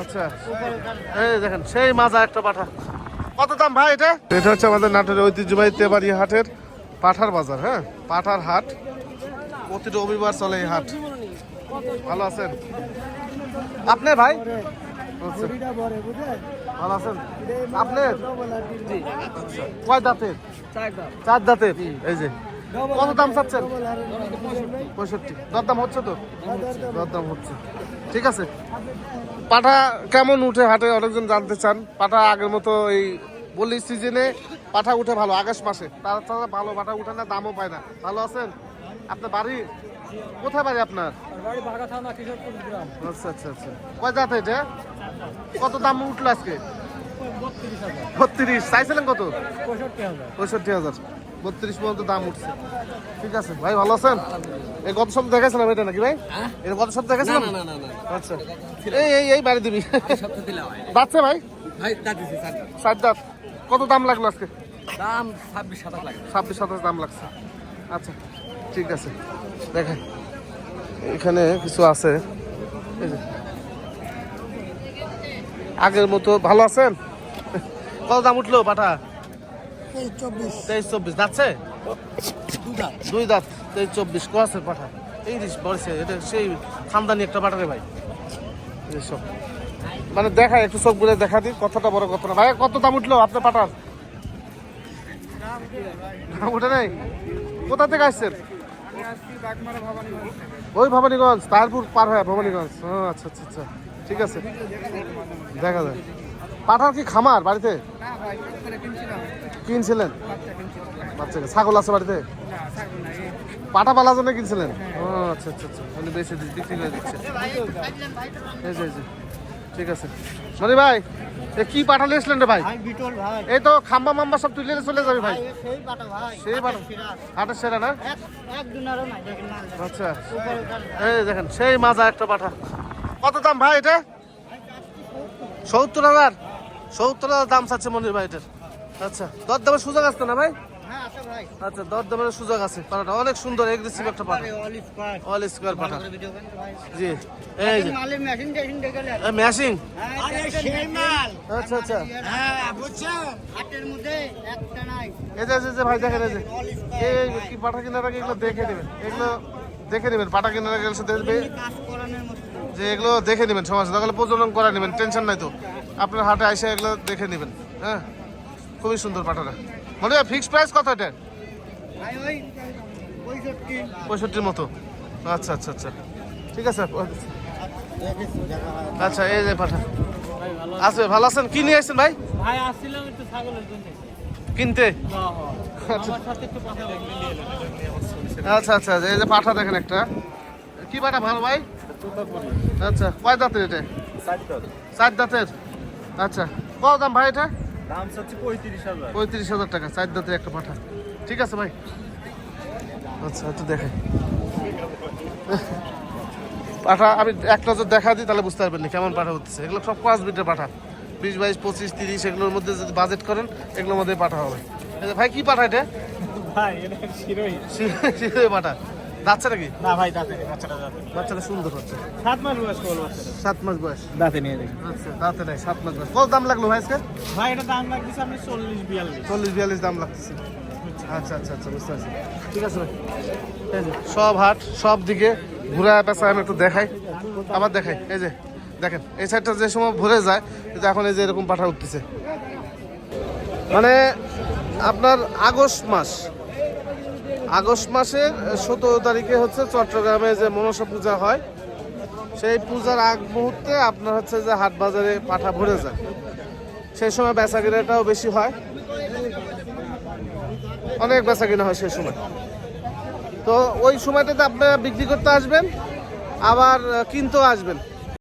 আচ্ছা, এই দেখেন সেই মাজা একটা পাঠা। কত দাম ভাই এটা? এটা হচ্ছে আমাদের নাটোরের ঐতিহ্যবাহী তেবাড়ি হাটের পাঠার বাজার। হ্যাঁ, পাঠার হাট, প্রতিটা রবিবার চলে এই হাট। ভালো আছেন আপনি ভাই? আচ্ছা, ভালো আছেন আপনি? কয় দাঁতের? চার দাঁতের। এই যে কত দাম চাচ্ছেন? 65। দরদাম হচ্ছে তো? দরদাম হচ্ছে, ঠিক আছে। পাঠা কেমন উঠে হাটে অনেকজন জানতে চান। পাঠা আগের মতো এই বলি সিজনে পাঠা উঠে ভালো, আগস্ট মাসে, তাছাড়া ভালো পাঠা উঠে না, দামও পায় না। ভালো আছেন? আপনার বাড়ি কোথায়? বাড়ি আপনার? আচ্ছা আচ্ছা আচ্ছা, কয় দাঁত এটা? কত দাম উঠলো আজকে? 32। চাইছিলেন কত? 65,000। 32 পর্যন্ত দাম উঠছে, ঠিক আছে ভাই। ভালো আছেন? এই গত সপ্তাহে দেখাছিলাম এটা নাকি ভাই? এটা গত সপ্তাহে দেখাছিলাম। আচ্ছা, এই বাড়ি দিবি বাচ্চা ভাই? 7 দাঁত। কত দাম লাগলো আজকে? দাম 26-27 লাগে। 26-27 দাম লাগছে। আচ্ছা, ঠিক আছে। দেখেন এখানে কিছু আছে, আগের মতো। ভালো আছেন? কত দাম উঠলো পাঠা? 23-24 যাচ্ছে। 2 দাঁত 23-24 কো আছে পাঠা। এই বলছে এটা সেই খানদানি একটা পাঠা রে ভাই। এইসব মানে দেখা একটু চোখ বুঝে দেখা দিই, কতটা বড় কথা না ভাই। কত দাম উঠলো আপনার পাঠার? দাম উঠে নাই? কোথা থেকে আসছেন? ওই ভবানীগঞ্জ, তারপুর পার হয় ভবানীগঞ্জ। আচ্ছা আচ্ছা আচ্ছা, ঠিক আছে, দেখা যায়। পাঠার কি খামার বাড়িতে কিনছিলেন? বাচ্চাকে ছাগল আছে বাড়িতে? পাঠা পালার জন্য কিনছিলেন? ও আচ্ছা আচ্ছা আচ্ছা, মানে বেশি বিক্রি করে দিচ্ছে। এই যে ঠিক আছে। মনি ভাই কি পাঠা নিয়েছিলেন রে ভাই? এই তো খাম্বা মাম্বা সব তুলে চলে যাবে ভাই। সেই পাঠা হাটের সেরা না? আচ্ছা, এই দেখেন সেই মাজা একটা পাঠা। কত দাম ভাই এটা? 70,000। 70,000 দাম চাচ্ছে মনির ভাই এটার। আচ্ছা, দরদামের সুযোগ আসতো না ভাই? আচ্ছা, দরদামের সুযোগ আছে। পাঠাটা অনেক সুন্দর, এগ্রেসিভ একটা পাঠা, অল স্কয়ার পাঠা। জি, এই যে ম্যাশিং। আচ্ছা আচ্ছা, এই যে ভাই দেখেন, এই যে এই কি পাঠা কেনার আগে এগুলো দেখে নেবেন, এগুলো দেখে নেবেন। পাঠা কেনার আগে দেখবে যে এগুলো দেখে নেবেন, সমস্যা তাহলে প্রজনন করে নেবেন, টেনশন নাই তো। আপনার হাটে আইসা এগুলো দেখে নেবেন। হ্যাঁ, খুবই সুন্দর পাঠাটা। মনে হয় ফিক্সড প্রাইস কত এটা? 65 মতো। আচ্ছা আচ্ছা আচ্ছা, ঠিক আছে। আচ্ছা, এই যে পাঠা আছে। ভালো আছেন? কি নিয়ে আসছেন ভাই? কিনতে? আচ্ছা আচ্ছা, এই যে পাঠা দেখেন একটা। কি পাঠা ভালো ভাই? আচ্ছা, কয় দাঁতের এটা? 4 দাঁতের। আচ্ছা, কত দাম ভাই এটা? দাম হচ্ছে 35,000। 35,000 টাকা, 4 দাঁতের একটা পাঠা, ঠিক আছে ভাই। আচ্ছা, একটু দেখেন পাঠা। আমি এক নজর দেখা দিই তাহলে বুঝতে পারবেন না কেমন পাঠা হচ্ছে। এগুলো সব ক্রস ব্রিডের পাঠা, 20, 22, 25, 30 এগুলোর মধ্যে যদি বাজেট করেন এগুলোর মধ্যে পাঠা হবে। ভাই কি পাঠা এটা? শিরোই পাঠা। যাচ্ছে নাকি? না ভাই, দাঁতে নেই, বাচ্চাটা দাঁতে নেই। বাচ্চাটা সুন্দর হচ্ছে। 7 মাস বয়স কেবল বাচ্চাটা। 7 মাস বয়স, দাঁতে নিয়ে দেখি। আচ্ছা, দাঁতে নাই, 7 মাস বয়স। কত দাম লাগলো ভাই আজকে? ভাই এটা দাম লাগতেছে আপনি 40-42। 40-42 দাম লাগতেছে। আচ্ছা আচ্ছা আচ্ছা, বুঝতে পারছি, ঠিক আছে ভাই। এই যে সব হাট, সব দিকে ঘুরে পেঁচা আমি একটু দেখাই, আবার দেখাই। এই যে দেখেন এই সাইডটা যে সময় ভরে যায়, কিন্তু এখন এই যে এরকম পাঠা উঠতেছে। মানে আপনার আগস্ট মাসের 17 তারিখে হচ্ছে চট্টগ্রামে যে মনসা পূজা হয়, সেই পূজার আগ মুহূর্তে আপনার হচ্ছে যে হাট বাজারে পাঠা ভরে যায়। সেই সময় বেচা কিনাটাও বেশি হয়, অনেক বেচা কিনা হয় সেই সময়। তো ওই সময়টাতে আপনারা বিক্রি করতে আসবেন, আবার কিনতেও আসবেন।